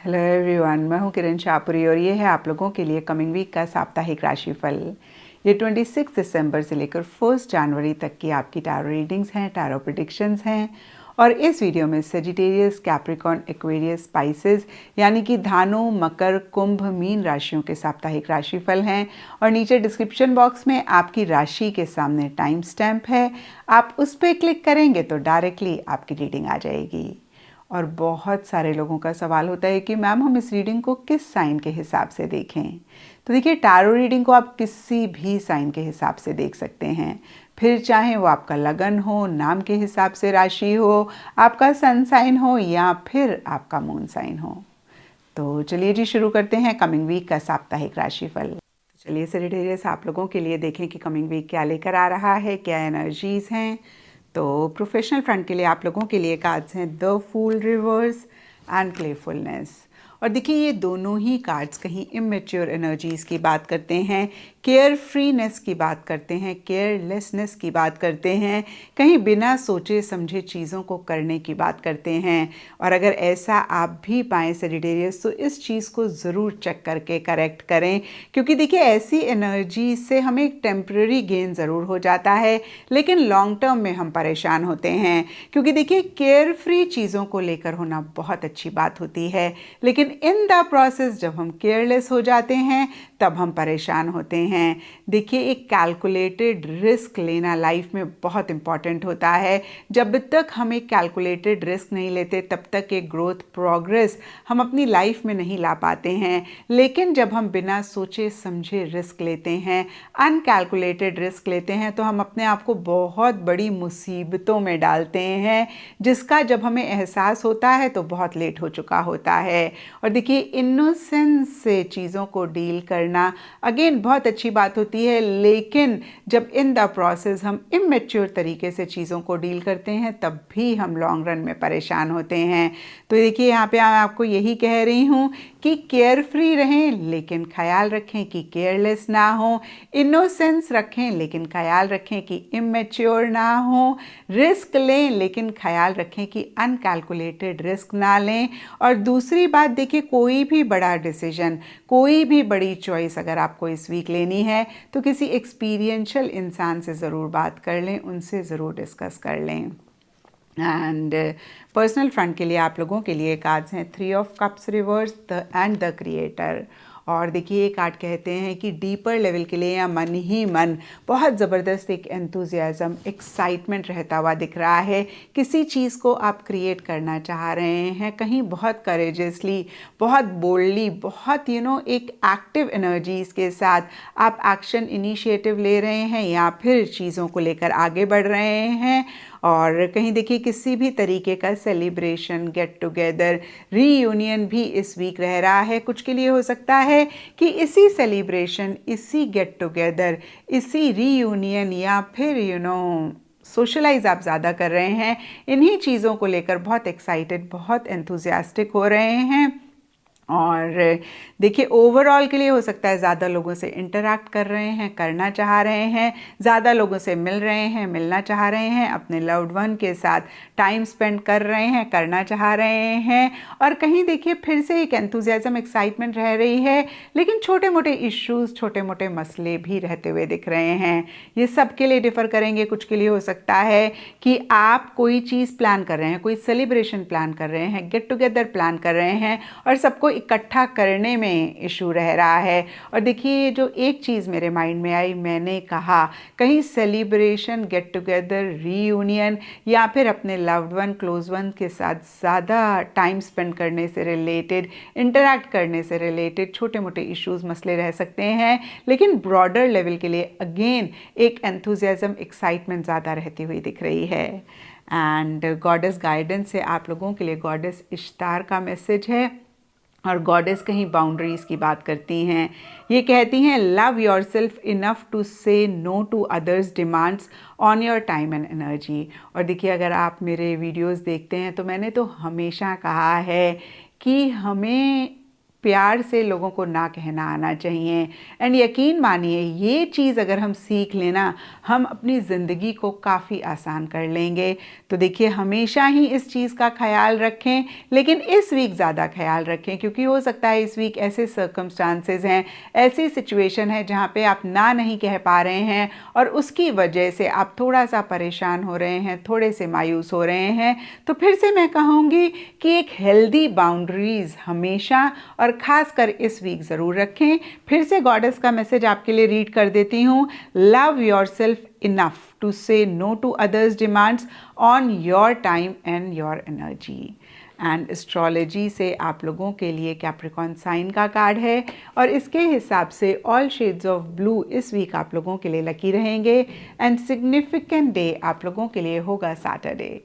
Hello everyone, मैं हूं किरण शाहपुरी और ये है आप लोगों के लिए कमिंग वीक का साप्ताहिक राशिफल। ये 26 दिसंबर से लेकर 1 जनवरी तक की आपकी टैरो रीडिंग्स हैं, टैरो प्रेडिक्शंस हैं। और इस वीडियो में सेजिटेरियस, कैप्रिकॉर्न, एक्वेरियस, स्पाइसेस यानी कि धानु, मकर, कुंभ, मीन राशियों के साप्ताहिक राशिफल हैं। और नीचे डिस्क्रिप्शन बॉक्स में आपकी राशि के सामने टाइम स्टैम्प है, आप उस पर क्लिक करेंगे तो डायरेक्टली आपकी रीडिंग आ जाएगी। और बहुत सारे लोगों का सवाल होता है कि मैम हम इस रीडिंग को किस साइन के हिसाब से देखें। तो देखिए, टैरो रीडिंग को आप किसी भी साइन के हिसाब से देख सकते हैं, फिर चाहे वो आपका लगन हो, नाम के हिसाब से राशि हो, आपका सन साइन हो या फिर आपका मून साइन हो। तो चलिए जी, शुरू करते हैं कमिंग वीक का साप्ताहिक राशिफल। तो चलिए सेजिटेरियस, आप लोगों के लिए देखें कि कमिंग वीक क्या लेकर आ रहा है, क्या एनर्जीज हैं। तो प्रोफेशनल फ्रंट के लिए आप लोगों के लिए कार्ड्स हैं the fool, reverse and playfulness. और देखिए, ये दोनों ही कार्ड्स कहीं इमेच्योर एनर्जीज की बात करते हैं, केयर फ्रीनेस की बात करते हैं, केयरलेसनेस की बात करते हैं, कहीं बिना सोचे समझे चीज़ों को करने की बात करते हैं। और अगर ऐसा आप भी पाएँ सेजिटेरियस, तो इस चीज़ को ज़रूर चेक करके करेक्ट करें, क्योंकि देखिए ऐसी एनर्जी से हमें एक टेम्पररी गेन ज़रूर हो जाता है, लेकिन लॉन्ग टर्म में हम परेशान होते हैं। क्योंकि देखिए, केयर फ्री चीज़ों को लेकर होना बहुत अच्छी बात होती है, लेकिन इन द प्रोसेस जब हम केयरलेस हो जाते हैं तब हम परेशान होते हैं। देखिए, एक कैलकुलेटेड रिस्क लेना लाइफ में बहुत इंपॉर्टेंट होता है। जब तक हम एक कैलकुलेटेड रिस्क नहीं लेते तब तक एक ग्रोथ, प्रोग्रेस हम अपनी लाइफ में नहीं ला पाते हैं। लेकिन जब हम बिना सोचे समझे रिस्क लेते हैं, अनकैलकुलेटेड रिस्क लेते हैं, तो हम अपने आप को बहुत बड़ी मुसीबतों में डालते हैं, जिसका जब हमें एहसास होता है तो बहुत लेट हो चुका होता है। और देखिए, इनोसेंस से चीज़ों को डील करना अगेन बहुत अच्छी बात होती है, लेकिन जब इन द प्रोसेस हम इमेच्योर तरीके से चीज़ों को डील करते हैं तब भी हम लॉन्ग रन में परेशान होते हैं। तो देखिए, यहाँ पे मैं आपको यही कह रही हूँ कि केयर फ्री रहें, लेकिन ख्याल रखें कि केयरलेस ना हो, इनोसेंस रखें लेकिन ख्याल रखें कि इमेच्योर ना हो, रिस्क लें लेकिन ख्याल रखें कि अनकैलकुलेटेड रिस्क ना लें। और दूसरी बात, देखिए, कोई भी बड़ा डिसीजन, कोई भी बड़ी चॉइस अगर आपको इस वीक लेनी है तो किसी एक्सपीरियंशियल इंसान से ज़रूर बात कर लें, उनसे ज़रूर डिस्कस कर लें। एंड पर्सनल फ्रंट के लिए आप लोगों के लिए कार्ड्स हैं 3 of cups, reverse, the end the creator. और देखिए, ये कार्ड कहते हैं कि डीपर लेवल के लिए या मन ही मन बहुत ज़बरदस्त एक एंथुजियाज़म, एक्साइटमेंट रहता हुआ दिख रहा है। किसी चीज़ को आप क्रिएट करना चाह रहे हैं, कहीं बहुत करेजियसली, बहुत बोल्डली, बहुत एक एक्टिव एनर्जीज के साथ आप एक्शन इनिशिएटिव ले रहे हैं या फिर चीज़ों को लेकर आगे बढ़ रहे हैं। और कहीं देखिए, किसी भी तरीके का सेलिब्रेशन, गेट टुगेदर, रीयूनियन भी इस वीक रह रहा है। कुछ के लिए हो सकता है कि इसी सेलिब्रेशन, इसी गेट टुगेदर, इसी रीयूनियन या फिर सोशलाइज आप ज़्यादा कर रहे हैं, इन्हीं चीज़ों को लेकर बहुत एक्साइटेड, बहुत एंथुजियास्टिक हो रहे हैं। और देखिए, ओवरऑल के लिए हो सकता है ज़्यादा लोगों से इंटरैक्ट कर रहे हैं, करना चाह रहे हैं, ज़्यादा लोगों से मिल रहे हैं, मिलना चाह रहे हैं, अपने लव्ड वन के साथ टाइम स्पेंड कर रहे हैं, करना चाह रहे हैं। और कहीं देखिए, फिर से एक एंथुजियाज़म, एक्साइटमेंट रह रही है, लेकिन छोटे मोटे इश्यूज़, छोटे मोटे मसले भी रहते हुए दिख रहे हैं। ये सब के लिए डिफ़र करेंगे। कुछ के लिए हो सकता है कि आप कोई चीज़ प्लान कर रहे हैं, कोई सेलिब्रेशन प्लान कर रहे हैं, गेट टुगेदर प्लान कर रहे हैं और सबको इकट्ठा करने में इशू रह रहा है। और देखिए, जो एक चीज़ मेरे माइंड में आई, मैंने कहा कहीं सेलिब्रेशन, गेट टुगेदर, रीयूनियन या फिर अपने लव्ड वन, क्लोज वन के साथ ज़्यादा टाइम स्पेंड करने से रिलेटेड, इंटरैक्ट करने से रिलेटेड छोटे मोटे इश्यूज, मसले रह सकते हैं, लेकिन ब्रॉडर लेवल के लिए अगेन एक एंथुजियाज़म, एक्साइटमेंट ज़्यादा रहती हुई दिख रही है। एंड गॉडेस गाइडेंस से आप लोगों के लिए गॉडेस इश्तार का मैसेज है। और गॉडेस कहीं बाउंड्रीज की बात करती हैं। ये कहती हैं, love yourself enough to say no to others demands on your time and energy. और देखिए, अगर आप मेरे वीडियोस देखते हैं तो मैंने तो हमेशा कहा है कि हमें प्यार से लोगों को ना कहना आना चाहिए। एंड यकीन मानिए ये चीज़ अगर हम सीख लेना, हम अपनी ज़िंदगी को काफ़ी आसान कर लेंगे। तो देखिए हमेशा ही इस चीज़ का ख्याल रखें, लेकिन इस वीक ज़्यादा ख्याल रखें क्योंकि हो सकता है इस वीक ऐसे सर्कमस्टांसेस हैं, ऐसी सिचुएशन है जहाँ पे आप ना नहीं कह पा रहे हैं और उसकी वजह से आप थोड़ा सा परेशान हो रहे हैं, थोड़े से मायूस हो रहे हैं। तो फिर से मैं कहूँगी कि एक हेल्दी बाउंड्रीज़ हमेशा और ख़ासकर इस वीक ज़रूर रखें। फिर से गॉडेस का मैसेज आपके लिए रीड कर देती हूँ। Love yourself enough to say no to others demands on your time and your energy. And astrology से आप लोगों के लिए कैप्रिकॉन साइन का कार्ड है और इसके हिसाब से ऑल शेड्स ऑफ ब्लू इस वीक आप लोगों के लिए लकी रहेंगे। एंड सिग्निफिकेंट डे आप लोगों के लिए होगा सैटरडे।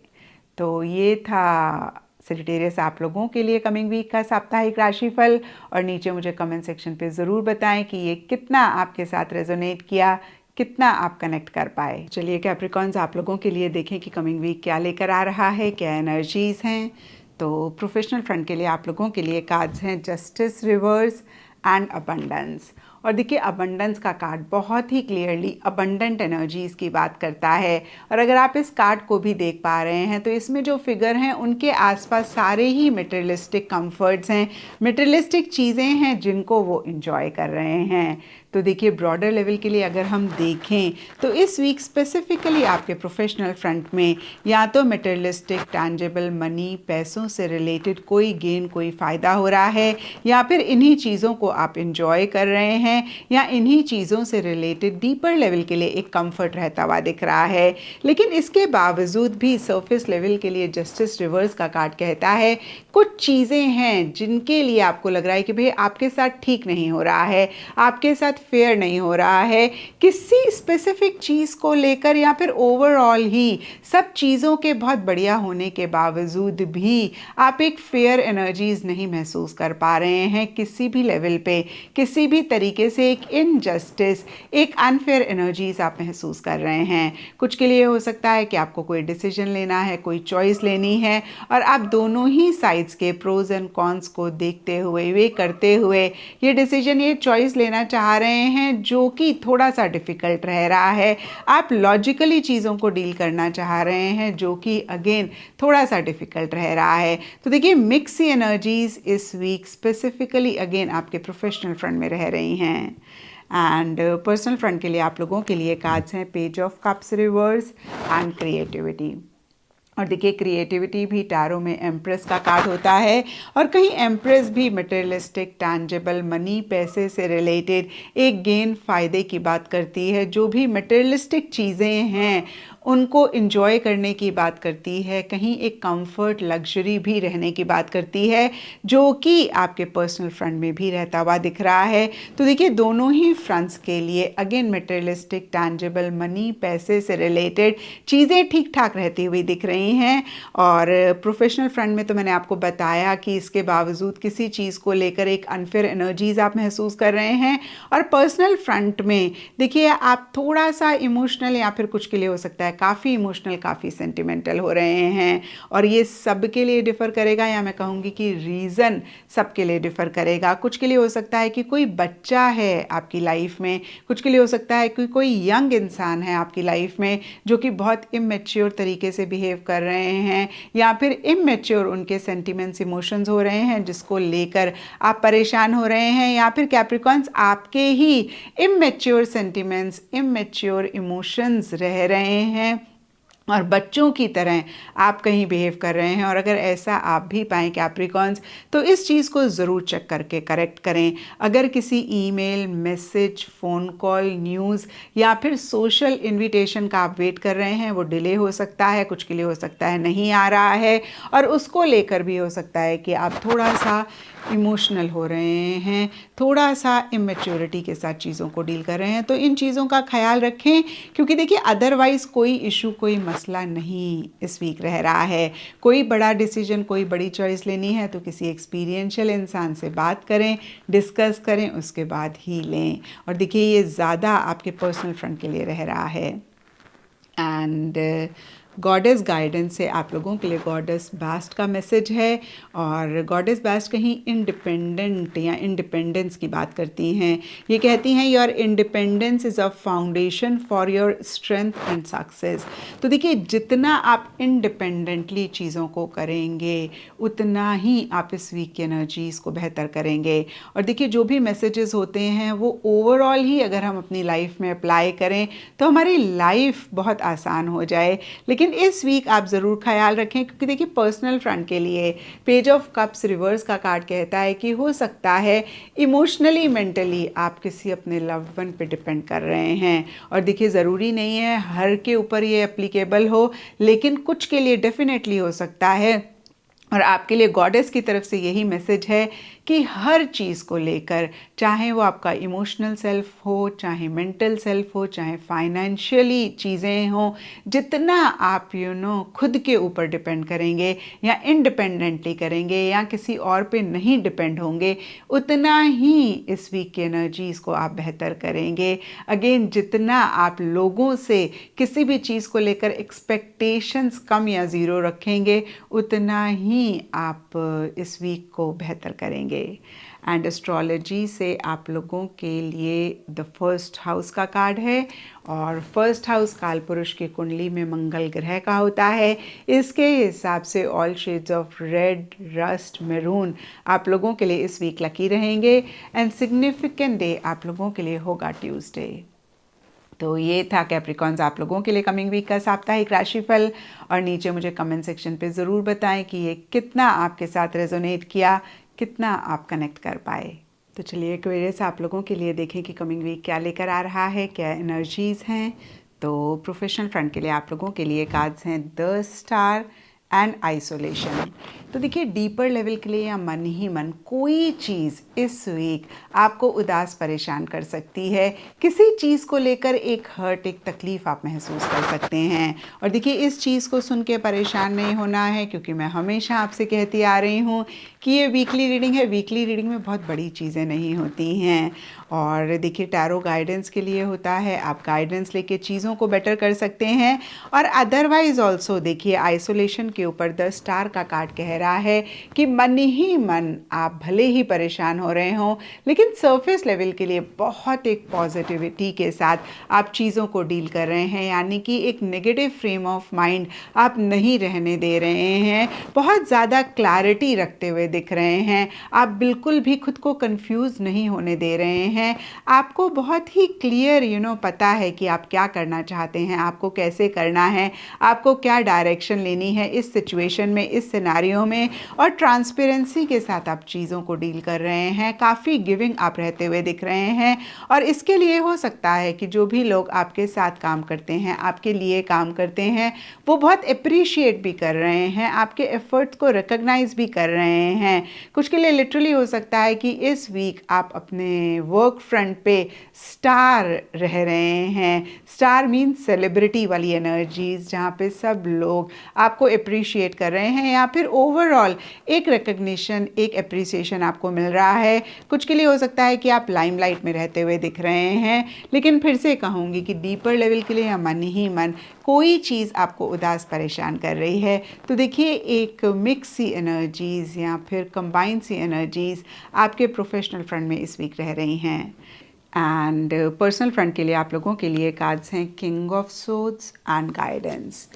तो ये था सेजिटेरियस आप लोगों के लिए कमिंग वीक का साप्ताहिक राशिफल। और नीचे मुझे कमेंट सेक्शन पे ज़रूर बताएं कि ये कितना आपके साथ रेजोनेट किया, कितना आप कनेक्ट कर पाए। चलिए कैप्रिकॉन्स आप लोगों के लिए देखें कि कमिंग वीक क्या लेकर आ रहा है, क्या एनर्जीज़ हैं। तो प्रोफेशनल फ्रंट के लिए आप लोगों के लिए कार्ड्स हैं जस्टिस, रिवर्स एंड अबंडेंस। और देखिए अबंडेंस का कार्ड बहुत ही क्लियरली अबंडेंट एनर्जीज़ की बात करता है। और अगर आप इस कार्ड को भी देख पा रहे हैं तो इसमें जो फिगर हैं उनके आसपास सारे ही मटेरियलिस्टिक कंफर्ट्स हैं, मटेरियलिस्टिक चीज़ें हैं जिनको वो इंजॉय कर रहे हैं। तो देखिए ब्रॉडर लेवल के लिए अगर हम देखें तो इस वीक स्पेसिफिकली आपके प्रोफेशनल फ्रंट में या तो मटेरियलिस्टिक टैंजिबल मनी, पैसों से रिलेटेड कोई गेन, कोई फ़ायदा हो रहा है या फिर इन्हीं चीज़ों को आप इंजॉय कर रहे हैं या इन्हीं चीज़ों से रिलेटेड डीपर लेवल के लिए एक कंफर्ट रहता हुआ दिख रहा है। लेकिन इसके बावजूद भी सरफेस लेवल के लिए जस्टिस रिवर्स का कार्ड कहता है कुछ चीज़ें हैं जिनके लिए आपको लग रहा है कि भाई आपके साथ ठीक नहीं हो रहा है, आपके साथ फेयर नहीं हो रहा है किसी स्पेसिफिक चीज़ को लेकर, या फिर ओवरऑल ही सब चीज़ों के बहुत बढ़िया होने के बावजूद भी आप एक फेयर एनर्जीज नहीं महसूस कर पा रहे हैं किसी भी लेवल पे, किसी भी तरीके से एक इनजस्टिस, एक अनफेयर एनर्जीज आप महसूस कर रहे हैं। कुछ के लिए हो सकता है कि आपको कोई डिसीजन लेना है, कोई चॉइस लेनी है और आप दोनों ही साइड्स के प्रोज एंड कॉन्स को देखते हुए, वे करते हुए ये डिसीजन, ये चॉइस लेना चाह रहे हैं जो कि थोड़ा सा डिफ़िकल्ट रह रहा है। आप लॉजिकली चीज़ों को डील करना चाह रहे हैं जो कि अगेन थोड़ा सा डिफ़िकल्ट रह रहा है। तो देखिए मिक्स एनर्जीज इस वीक स्पेसिफिकली अगेन आपके प्रोफेशनल फ्रंट में रह रही हैं। एंड पर्सनल फ्रंट के लिए आप लोगों के लिए कार्ड्स हैं page of cups reverse and creativity. और देखिए क्रिएटिविटी भी टैरो में एम्प्रेस का कार्ड होता है और कहीं एम्प्रेस भी मटेरियलिस्टिक टैंजिबल मनी, पैसे से रिलेटेड एक गेन, फ़ायदे की बात करती है। जो भी मटेरियलिस्टिक चीज़ें हैं उनको इंजॉय करने की बात करती है, कहीं एक कंफर्ट, लग्जरी भी रहने की बात करती है जो कि आपके पर्सनल फ्रंट में भी रहता हुआ दिख रहा है। तो देखिए दोनों ही फ्रंट्स के लिए अगेन मटेरियलिस्टिक टैंजिबल मनी, पैसे से रिलेटेड चीज़ें ठीक ठाक रहती हुई दिख रही हैं। और प्रोफेशनल फ्रंट में तो मैंने आपको बताया कि इसके बावजूद किसी चीज़ को लेकर एक अनफेयर एनर्जीज आप महसूस कर रहे हैं। और पर्सनल फ्रंट में देखिए आप थोड़ा सा इमोशनल, या फिर कुछ के लिए हो सकता है काफ़ी इमोशनल, काफ़ी सेंटिमेंटल हो रहे हैं। और ये सब के लिए डिफ़र करेगा, या मैं कहूँगी कि रीज़न सबके लिए डिफ़र करेगा। कुछ के लिए हो सकता है कि कोई बच्चा है आपकी लाइफ में, कुछ के लिए हो सकता है कि कोई यंग इंसान है आपकी लाइफ में जो कि बहुत इमेच्योर तरीके से बिहेव कर रहे हैं, या फिर इमेच्योर उनके सेंटिमेंट्स, इमोशंस हो रहे हैं जिसको लेकर आप परेशान हो रहे हैं, या फिर कैप्रिकॉन्स आपके ही इमेच्योर सेंटिमेंट्स, इमेच्योर इमोशंस रह रहे हैं और बच्चों की तरह आप कहीं बिहेव कर रहे हैं। और अगर ऐसा आप भी पाएँ कैप्रिकॉन्स तो इस चीज़ को ज़रूर चेक करके करेक्ट करें। अगर किसी email, message, phone call, news या फिर सोशल इनविटेशन का आप वेट कर रहे हैं, वो डिले हो सकता है, कुछ के लिए हो सकता है नहीं आ रहा है, और उसको लेकर भी हो सकता है कि आप थोड़ा सा इमोशनल हो रहे हैं, थोड़ा सा इमेच्योरिटी के साथ चीज़ों को डील कर रहे हैं। तो इन चीज़ों का ख्याल रखें क्योंकि देखिए अदरवाइज़ कोई इशू, कोई मसला नहीं इस वीक रह रहा है। कोई बड़ा डिसीजन, कोई बड़ी चॉइस लेनी है तो किसी एक्सपीरियंशियल इंसान से बात करें, डिस्कस करें, उसके बाद ही लें। और देखिए ये ज़्यादा आपके पर्सनल फ्रंट के लिए रह रहा है। एंड गॉडेस गाइडेंस से आप लोगों के लिए गॉडेस बास्ट का मैसेज है। और गॉडेस बास्ट कहीं इंडिपेंडेंट या इंडिपेंडेंस की बात करती हैं। ये कहती हैं your independence is a foundation for your strength and success. तो देखिए, जितना आप इंडिपेंडेंटली चीज़ों को करेंगे उतना ही आप इस वीक की एनर्जीज़ को बेहतर करेंगे। और देखिए, जो भी मैसेजेस होते हैं वो ओवरऑल ही अगर हम अपनी लाइफ में अप्लाई करें तो हमारी लाइफ बहुत आसान हो जाए। लेकिन इस वीक आप ज़रूर ख्याल रखें, क्योंकि देखिए पर्सनल फ्रंट के लिए पेज ऑफ कप्स रिवर्स का कार्ड कहता है कि हो सकता है इमोशनली मेंटली आप किसी अपने लव्ड वन पे डिपेंड कर रहे हैं। और देखिए, ज़रूरी नहीं है हर के ऊपर ये एप्लीकेबल हो, लेकिन कुछ के लिए डेफिनेटली हो सकता है। और आपके लिए गॉडेस की तरफ से यही मैसेज है कि हर चीज़ को लेकर, चाहे वो आपका इमोशनल सेल्फ हो, चाहे मेंटल सेल्फ हो, चाहे फाइनेंशियली चीज़ें हों, जितना आप खुद के ऊपर डिपेंड करेंगे या इंडिपेंडेंटली करेंगे या किसी और पे नहीं डिपेंड होंगे, उतना ही इस वीक की एनर्जीज़ को आप बेहतर करेंगे। अगेन, जितना आप लोगों से किसी भी चीज़ को लेकर एक्सपेक्टेशंस कम या ज़ीरो रखेंगे, उतना ही आप इस वीक को बेहतर करेंगे। एंड एस्ट्रोलॉजी से आप लोगों के लिए द फर्स्ट हाउस का कार्ड है। और फर्स्ट हाउस कालपुरुष की कुंडली में मंगल ग्रह का होता है। इसके हिसाब से all shades of red, rust, maroon आप लोगों के लिए इस वीक लकी रहेंगे। एंड सिग्निफिकेंट डे आप लोगों के लिए होगा ट्यूसडे। तो ये था कैप्रिकॉन्स आप लोगों के लिए कमिंग वीक का साप्ताहिक राशिफल। और नीचे मुझे कमेंट सेक्शन पे ज़रूर बताएं कि ये कितना आपके साथ रेजोनेट किया, कितना आप कनेक्ट कर पाए। तो चलिए एक्वेरियस आप लोगों के लिए देखें कि कमिंग वीक क्या लेकर आ रहा है, क्या एनर्जीज़ हैं। तो प्रोफेशनल फ्रंट के लिए आप लोगों के लिए कार्ड्स हैं द स्टार एंड आइसोलेशन। तो देखिए, डीपर लेवल के लिए या मन ही मन कोई चीज़ इस वीक आपको उदास परेशान कर सकती है। किसी चीज़ को लेकर एक हर्ट, एक तकलीफ़ आप महसूस कर सकते हैं। और देखिए, इस चीज़ को सुन के परेशान नहीं होना है, क्योंकि मैं हमेशा आपसे कहती आ रही हूँ कि ये वीकली रीडिंग है। वीकली रीडिंग में बहुत बड़ी चीज़ें नहीं होती हैं। और देखिए, टैरो गाइडेंस के लिए होता है, आप गाइडेंस लेके चीज़ों को बेटर कर सकते हैं। और अदरवाइज़ ऑल्सो देखिए, आइसोलेशन के ऊपर द स्टार का कार्ड कह रहा है कि मन ही मन आप भले ही परेशान हो रहे हों, लेकिन सरफेस लेवल के लिए बहुत एक पॉजिटिविटी के साथ आप चीज़ों को डील कर रहे हैं। यानी कि एक नेगेटिव फ्रेम ऑफ माइंड आप नहीं रहने दे रहे हैं, बहुत ज़्यादा क्लैरिटी रखते हुए दिख रहे हैं। आप बिल्कुल भी खुद को कंफ्यूज नहीं होने दे रहे हैं। आपको बहुत ही क्लियर पता है कि आप क्या करना चाहते हैं, आपको कैसे करना है, आपको क्या डायरेक्शन लेनी है इस सिचुएशन में, इस सिनारियो में। और ट्रांसपेरेंसी के साथ आप चीज़ों को डील कर रहे हैं, काफ़ी गिविंग आप रहते हुए दिख रहे हैं। और इसके लिए हो सकता है कि जो भी लोग आपके साथ काम करते हैं, आपके लिए काम करते हैं, वो बहुत अप्रिशिएट भी कर रहे हैं, आपके एफर्ट्स को रिकग्नाइज भी कर रहे हैं। कुछ के लिए लिटरली हो सकता है कि इस वीक आप अपने वर्क फ्रंट पे स्टार रह रहे हैं। स्टार मीन्स सेलिब्रिटी वाली एनर्जीज, जहाँ पे सब लोग आपको अप्रिशिएट कर रहे हैं, या फिर ओवरऑल एक रिकग्निशन, एक अप्रिसिएशन आपको मिल रहा है। कुछ के लिए हो सकता है कि आप लाइमलाइट में रहते हुए दिख रहे हैं। लेकिन फिर से कहूँगी कि डीपर लेवल के लिए या मन ही मन कोई चीज़ आपको उदास परेशान कर रही है। तो देखिए, एक मिक्स सी एनर्जीज़ या फिर कंबाइंड सी एनर्जीज़ आपके प्रोफेशनल फ्रंट में इस वीक रह रही हैं। एंड पर्सनल फ्रंट के लिए आप लोगों के लिए कार्ड्स हैं king of swords and guidance.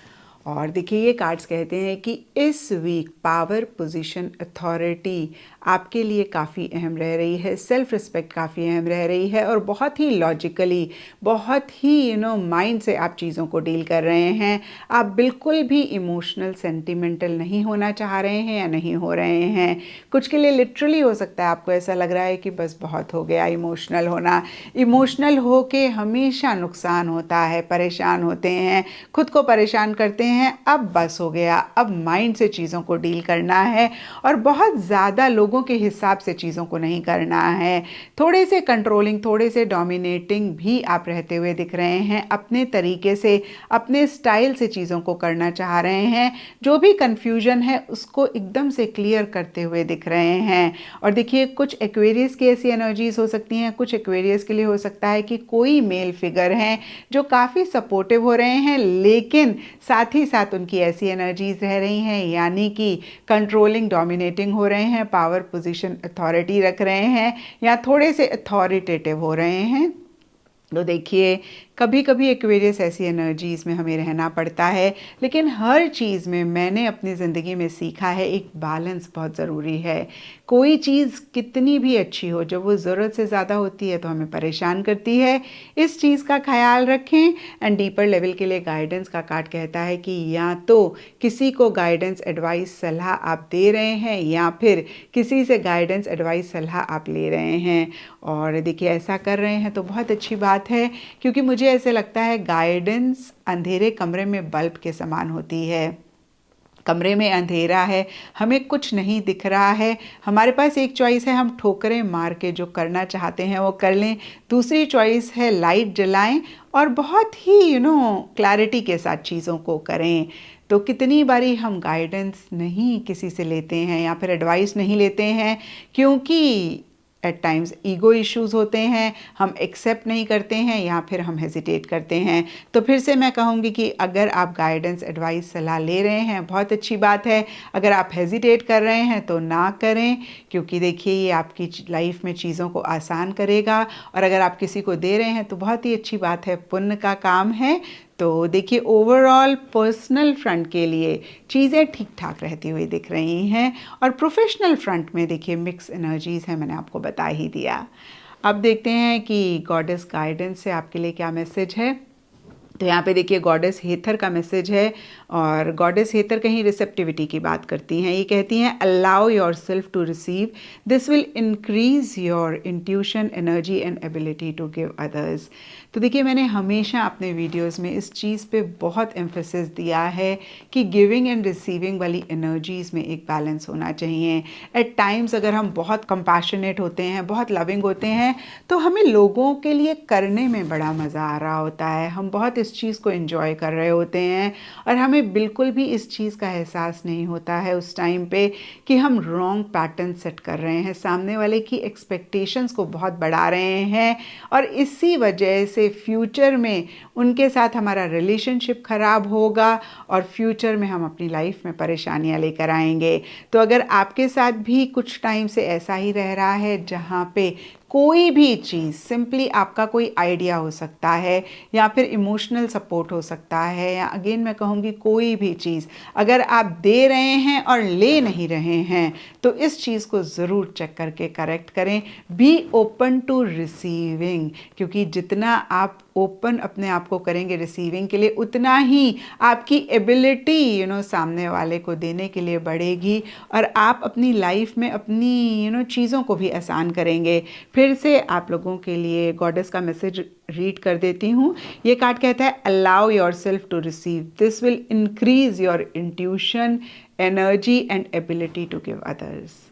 और देखिए, ये कार्ड्स कहते हैं कि इस वीक पावर, पोजीशन, अथॉरिटी आपके लिए काफ़ी अहम रह रही है। सेल्फ रिस्पेक्ट काफ़ी अहम रह रही है। और बहुत ही लॉजिकली, बहुत ही माइंड से आप चीज़ों को डील कर रहे हैं। आप बिल्कुल भी इमोशनल, सेंटिमेंटल नहीं होना चाह रहे हैं या नहीं हो रहे हैं। कुछ के लिए लिटरली हो सकता है आपको ऐसा लग रहा है कि बस बहुत हो गया इमोशनल होना। इमोशनल हो के हमेशा नुकसान होता है, परेशान होते हैं, खुद को परेशान करते हैं। अब बस हो गया, अब माइंड से चीज़ों को डील करना है और बहुत ज़्यादा लोगों के हिसाब से चीज़ों को नहीं करना है। थोड़े से कंट्रोलिंग, थोड़े से डोमिनेटिंग भी आप रहते हुए दिख रहे हैं। अपने तरीके से, अपने स्टाइल से चीज़ों को करना चाह रहे हैं। जो भी कन्फ्यूजन है उसको एकदम से क्लियर करते हुए दिख रहे हैं। और देखिए, कुछ एक्वेरियस की ऐसी एनर्जीज हो सकती हैं, कुछ एक्वेरियस के लिए हो सकता है कि कोई मेल फिगर हैं जो काफ़ी सपोर्टिव हो रहे हैं, लेकिन साथ ही साथ उनकी ऐसी एनर्जीज रह रही हैं, यानी कि कंट्रोलिंग, डोमिनेटिंग हो रहे हैं, पावर पोजीशन, अथॉरिटी रख रहे हैं या थोड़े से अथॉरिटेटिव हो रहे हैं। तो देखिए, कभी कभी एक्वेरियस ऐसी एनर्जीज़ में हमें रहना पड़ता है, लेकिन हर चीज़ में मैंने अपनी ज़िंदगी में सीखा है एक बैलेंस बहुत ज़रूरी है। कोई चीज़ कितनी भी अच्छी हो, जब वो ज़रूरत से ज़्यादा होती है तो हमें परेशान करती है। इस चीज़ का ख्याल रखें। एंड डीपर लेवल के लिए गाइडेंस का कार्ड कहता है कि या तो किसी को गाइडेंस, एडवाइस, सलाह आप दे रहे हैं या फिर किसी से गाइडेंस, एडवाइस, सलाह आप ले रहे हैं। और देखिए, ऐसा कर रहे हैं तो बहुत अच्छी बात है, क्योंकि मुझे ऐसे लगता है गाइडेंस अंधेरे कमरे में बल्ब के समान होती है। कमरे में अंधेरा है, हमें कुछ नहीं दिख रहा है, हमारे पास एक चॉइस है, हम ठोकरें मार के जो करना चाहते हैं वो कर लें। दूसरी चॉइस है लाइट जलाएं और बहुत ही क्लैरिटी के साथ चीज़ों को करें। तो कितनी बारी हम गाइडेंस नहीं किसी से लेते हैं या फिर एडवाइस नहीं लेते हैं, क्योंकि एट टाइम्स ईगो इश्यूज होते हैं, हम एक्सेप्ट नहीं करते हैं या फिर हम हेजिटेट करते हैं। तो फिर से मैं कहूँगी कि अगर आप गाइडेंस, एडवाइस, सलाह ले रहे हैं, बहुत अच्छी बात है। अगर आप हेजिटेट कर रहे हैं तो ना करें, क्योंकि देखिए, ये आपकी लाइफ में चीज़ों को आसान करेगा। और अगर आप किसी को दे रहे हैं तो बहुत ही अच्छी बात है, पुण्य का काम है। तो देखिए, ओवरऑल पर्सनल फ्रंट के लिए चीज़ें ठीक ठाक रहती हुई दिख रही हैं। और प्रोफेशनल फ्रंट में देखिए मिक्स एनर्जीज़ हैं, मैंने आपको बता ही दिया। अब देखते हैं कि गॉडेस गाइडेंस से आपके लिए क्या मैसेज है। तो यहाँ पे देखिए गॉडेस हेथर का मैसेज है, और गॉडेस हेथर कहीं रिसेप्टिविटी की बात करती हैं। ये कहती हैं, allow your self to receive, this will increase your intuition, energy and ability to give others. तो देखिए, मैंने हमेशा अपने वीडियोस में इस चीज़ पे बहुत एम्फेसिस दिया है कि गिविंग एंड रिसीविंग वाली एनर्जीज़ में एक बैलेंस होना चाहिए। एट टाइम्स अगर हम बहुत कंपैशनेट होते हैं, बहुत लविंग होते हैं, तो हमें लोगों के लिए करने में बड़ा मज़ा आ रहा होता है, हम बहुत इस चीज़ को एंजॉय कर रहे होते हैं, और हमें बिल्कुल भी इस चीज़ का एहसास नहीं होता है उस टाइम पे कि हम रॉन्ग पैटर्न सेट कर रहे हैं, सामने वाले की एक्सपेक्टेशंस को बहुत बढ़ा रहे हैं, और इसी वजह से फ्यूचर में उनके साथ हमारा रिलेशनशिप ख़राब होगा और फ्यूचर में हम अपनी लाइफ में परेशानियां लेकर आएंगे। तो अगर आपके साथ भी कुछ टाइम से ऐसा ही रह रहा है, जहाँ पे कोई भी चीज़, सिंपली आपका कोई आइडिया हो सकता है या फिर इमोशनल सपोर्ट हो सकता है, या अगेन मैं कहूँगी कोई भी चीज़ अगर आप दे रहे हैं और ले नहीं रहे हैं, तो इस चीज़ को ज़रूर चेक करके करेक्ट करें। बी ओपन टू रिसीविंग, क्योंकि जितना आप ओपन अपने आप को करेंगे रिसीविंग के लिए, उतना ही आपकी एबिलिटी सामने वाले को देने के लिए बढ़ेगी, और आप अपनी लाइफ में अपनी चीज़ों को भी आसान करेंगे। फिर से आप लोगों के लिए गॉडेस का मैसेज रीड कर देती हूँ। ये कार्ड कहता है, allow your self to receive, this will increase your intuition, energy and ability to give others.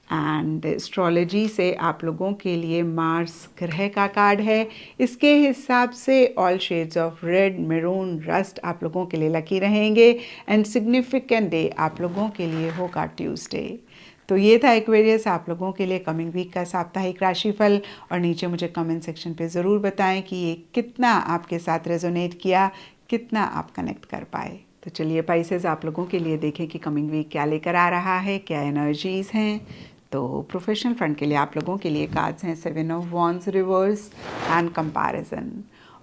And astrology से आप लोगों के लिए मार्स ग्रह का कार्ड है। इसके हिसाब से all shades of red, maroon, rust आप लोगों के लिए लकी रहेंगे, एंड सिग्निफिकेंट डे आप लोगों के लिए होगा ट्यूसडे। तो ये था एक्वेरियस आप लोगों के लिए कमिंग वीक का साप्ताहिक राशिफल, और नीचे मुझे कमेंट सेक्शन पे ज़रूर बताएं कि ये कितना आपके साथ रेजोनेट किया, कितना आप कनेक्ट कर पाए। तो चलिए पाइसेस, आप लोगों के लिए देखें कि कमिंग वीक क्या लेकर आ रहा है, क्या एनर्जीज़ हैं। तो प्रोफेशनल फ्रंट के लिए आप लोगों के लिए कार्ड्स हैं 7 of wands reverse and comparison,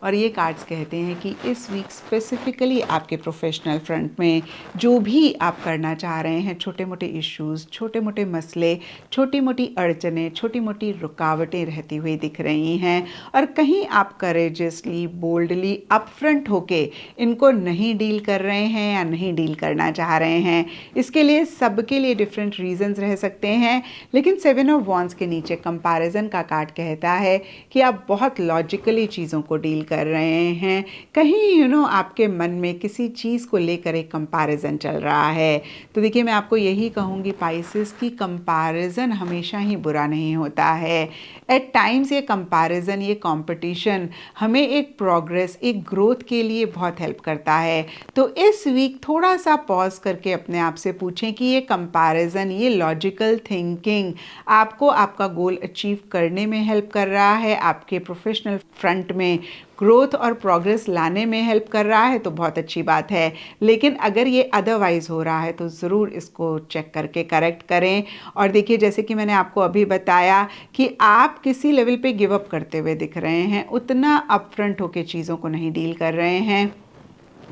और ये कार्ड्स कहते हैं कि इस वीक स्पेसिफिकली आपके प्रोफेशनल फ्रंट में जो भी आप करना चाह रहे हैं, छोटे मोटे इश्यूज़, छोटे मोटे मसले, छोटी मोटी अड़चनें, छोटी मोटी रुकावटें रहती हुई दिख रही हैं, और कहीं आप करेजियसली, बोल्डली, अपफ्रंट होके इनको नहीं डील कर रहे हैं या नहीं डील करना चाह रहे हैं। इसके लिए सबके लिए डिफरेंट रीजंस रह सकते हैं, लेकिन 7 ऑफ वॉन्ड्स के नीचे कंपैरिजन का कार्ड कहता है कि आप बहुत लॉजिकली चीज़ों को डील कर रहे हैं। कहीं आपके मन में किसी चीज़ को लेकर एक कंपैरिजन चल रहा है। तो देखिए, मैं आपको यही कहूँगी पाइसेस की कंपैरिजन हमेशा ही बुरा नहीं होता है। एट टाइम्स ये कंपैरिजन, ये कंपटीशन हमें एक प्रोग्रेस, एक ग्रोथ के लिए बहुत हेल्प करता है। तो इस वीक थोड़ा सा पॉज करके अपने आप से पूछें कि ये कंपैरिजन, ये लॉजिकल थिंकिंग आपको आपका गोल अचीव करने में हेल्प कर रहा है, आपके प्रोफेशनल फ्रंट में ग्रोथ और प्रोग्रेस लाने में हेल्प कर रहा है तो बहुत अच्छी बात है, लेकिन अगर ये अदरवाइज़ हो रहा है तो ज़रूर इसको चेक करके करेक्ट करें। और देखिए, जैसे कि मैंने आपको अभी बताया कि आप किसी लेवल पे गिव अप करते हुए दिख रहे हैं, उतना अपफ्रंट होके चीज़ों को नहीं डील कर रहे हैं,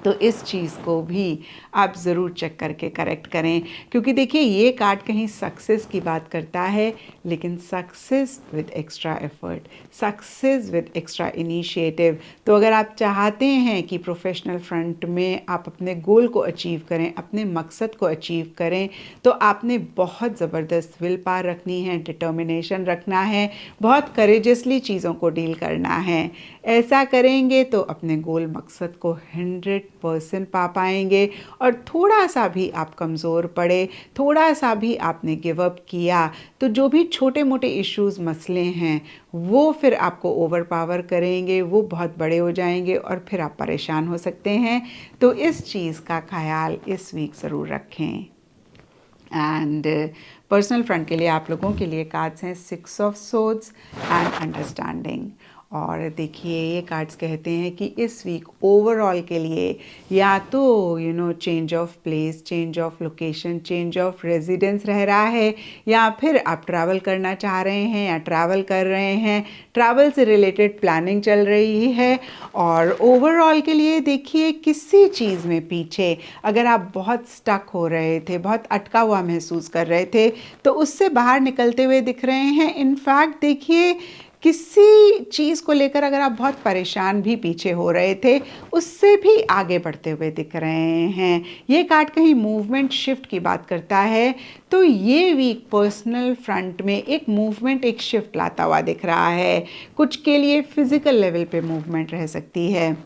तो इस चीज़ को भी आप ज़रूर चेक करके करेक्ट करें। क्योंकि देखिए, ये कार्ड कहीं सक्सेस की बात करता है, लेकिन success with extra effort, success with extra initiative. तो अगर आप चाहते हैं कि प्रोफेशनल फ्रंट में आप अपने गोल को अचीव करें, अपने मकसद को अचीव करें, तो आपने बहुत ज़बरदस्त विल पावर रखनी है, डिटर्मिनेशन रखना है, बहुत करेजसली चीज़ों को डील करना है। ऐसा करेंगे तो अपने गोल मकसद को 100% पा पाएंगे। और थोड़ा सा भी आप कमज़ोर पड़े, थोड़ा सा भी आपने गिव अप किया, तो जो भी छोटे मोटे इश्यूज़ मसले हैं वो फिर आपको ओवर पावर करेंगे, वो बहुत बड़े हो जाएंगे और फिर आप परेशान हो सकते हैं। तो इस चीज़ का ख्याल इस वीक ज़रूर रखें। एंड पर्सनल फ्रंट के लिए आप लोगों के लिए कार्ड्स हैं 6 ऑफ सोर्ड्स एंड अंडरस्टैंडिंग। और देखिए, ये कार्ड्स कहते हैं कि इस वीक ओवरऑल के लिए या तो change of place, change of location, change of residence रह रहा है, या फिर आप ट्रैवल करना चाह रहे हैं या ट्रैवल कर रहे हैं, ट्रैवल से रिलेटेड प्लानिंग चल रही है। और ओवरऑल के लिए देखिए, किसी चीज़ में पीछे अगर आप बहुत स्टक हो रहे थे, बहुत अटका हुआ महसूस कर रहे थे, तो उससे बाहर निकलते हुए दिख रहे हैं। इनफैक्ट देखिए, किसी चीज़ को लेकर अगर आप बहुत परेशान भी पीछे हो रहे थे, उससे भी आगे बढ़ते हुए दिख रहे हैं। ये कार्ड कहीं मूवमेंट शिफ्ट की बात करता है, तो ये वीक पर्सनल फ्रंट में एक मूवमेंट, एक शिफ्ट लाता हुआ दिख रहा है। कुछ के लिए फिज़िकल लेवल पे मूवमेंट रह सकती है,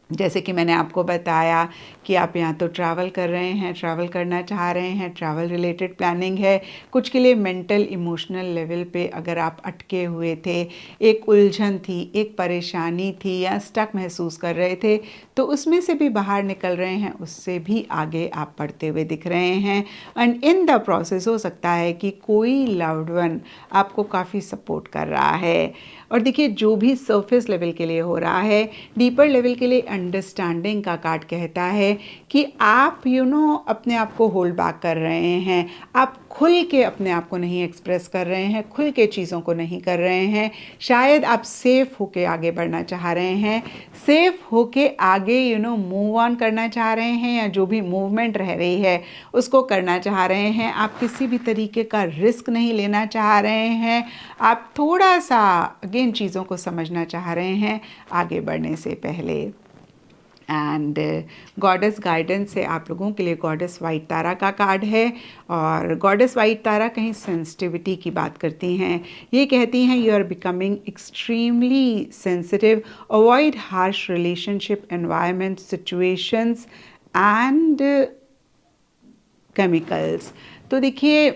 जैसे कि मैंने आपको बताया कि आप या तो ट्रैवल कर रहे हैं, ट्रैवल करना चाह रहे हैं, ट्रैवल रिलेटेड प्लानिंग है। कुछ के लिए मेंटल इमोशनल लेवल पे अगर आप अटके हुए थे, एक उलझन थी, एक परेशानी थी या स्टक महसूस कर रहे थे, तो उसमें से भी बाहर निकल रहे हैं, उससे भी आगे आप बढ़ते हुए दिख रहे हैं। एंड इन द प्रोसेस हो सकता है कि कोई लव्ड वन आपको काफ़ी सपोर्ट कर रहा है। और देखिए, जो भी सरफेस लेवल के लिए हो रहा है, डीपर लेवल के लिए अंडरस्टैंडिंग का कार्ड कहता है कि आप अपने आप को होल्ड बैक कर रहे हैं, आप खुल के अपने आप को नहीं एक्सप्रेस कर रहे हैं, खुल के चीज़ों को नहीं कर रहे हैं। शायद आप सेफ होके आगे बढ़ना चाह रहे हैं, सेफ होके आगे मूव ऑन करना चाह रहे हैं, या जो भी मूवमेंट रह रही है उसको करना चाह रहे हैं। आप किसी भी तरीके का रिस्क नहीं लेना चाह रहे हैं, आप थोड़ा सा अगेन चीज़ों को समझना चाह रहे हैं आगे बढ़ने से पहले। एंड गॉडेस गाइडेंस से आप लोगों के लिए गॉडेस वाइट तारा का कार्ड है। और गॉडेस वाइट तारा कहीं सेंसिटिविटी की बात करती हैं। ये कहती हैं you are becoming extremely sensitive, avoid harsh relationship, environment, situations and chemicals. तो देखिए,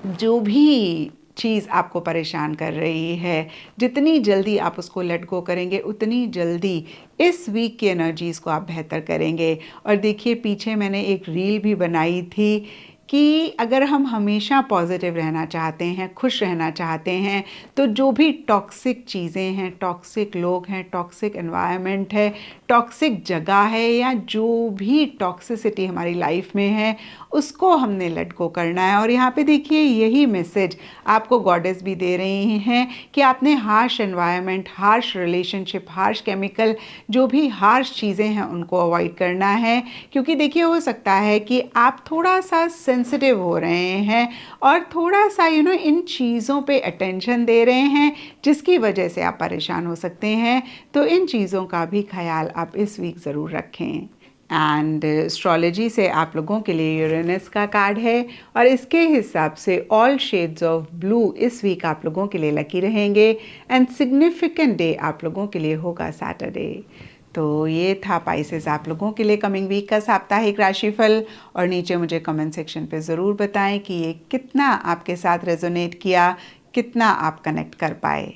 जो भी चीज़ आपको परेशान कर रही है, जितनी जल्दी आप उसको लेट गो करेंगे, उतनी जल्दी इस वीक की एनर्जीज़ को आप बेहतर करेंगे। और देखिए, पीछे मैंने एक रील भी बनाई थी कि अगर हम हमेशा पॉजिटिव रहना चाहते हैं, खुश रहना चाहते हैं, तो जो भी टॉक्सिक चीज़ें हैं, टॉक्सिक लोग हैं, टॉक्सिक एनवायरनमेंट है, टॉक्सिक जगह है, या जो भी टॉक्सिसिटी हमारी लाइफ में है, उसको हमने लेट गो करना है। और यहाँ पे देखिए, यही मैसेज आपको गॉडेस भी दे रही हैं कि आपने harsh environment, harsh relationship, harsh chemical, जो भी हार्श चीज़ें हैं उनको अवॉइड करना है। क्योंकि देखिए, हो सकता है कि आप थोड़ा सा सेंसिटिव हो रहे हैं और थोड़ा सा इन चीज़ों पे अटेंशन दे रहे हैं, जिसकी वजह से आप परेशान हो सकते हैं। तो इन चीज़ों का भी ख्याल आप इस वीक ज़रूर रखें। एंड एस्ट्रोलॉजी से आप लोगों के लिए यूरेनस का कार्ड है, और इसके हिसाब से ऑल शेड्स ऑफ ब्लू इस वीक आप लोगों के लिए लकी रहेंगे। एंड सिग्निफिकेंट डे आप लोगों के लिए होगा सैटरडे। तो ये था पाइसेस आप लोगों के लिए कमिंग वीक का साप्ताहिक राशिफल। और नीचे मुझे कमेंट सेक्शन पे ज़रूर बताएं कि ये कितना आपके साथ रेजोनेट किया, कितना आप कनेक्ट कर पाए।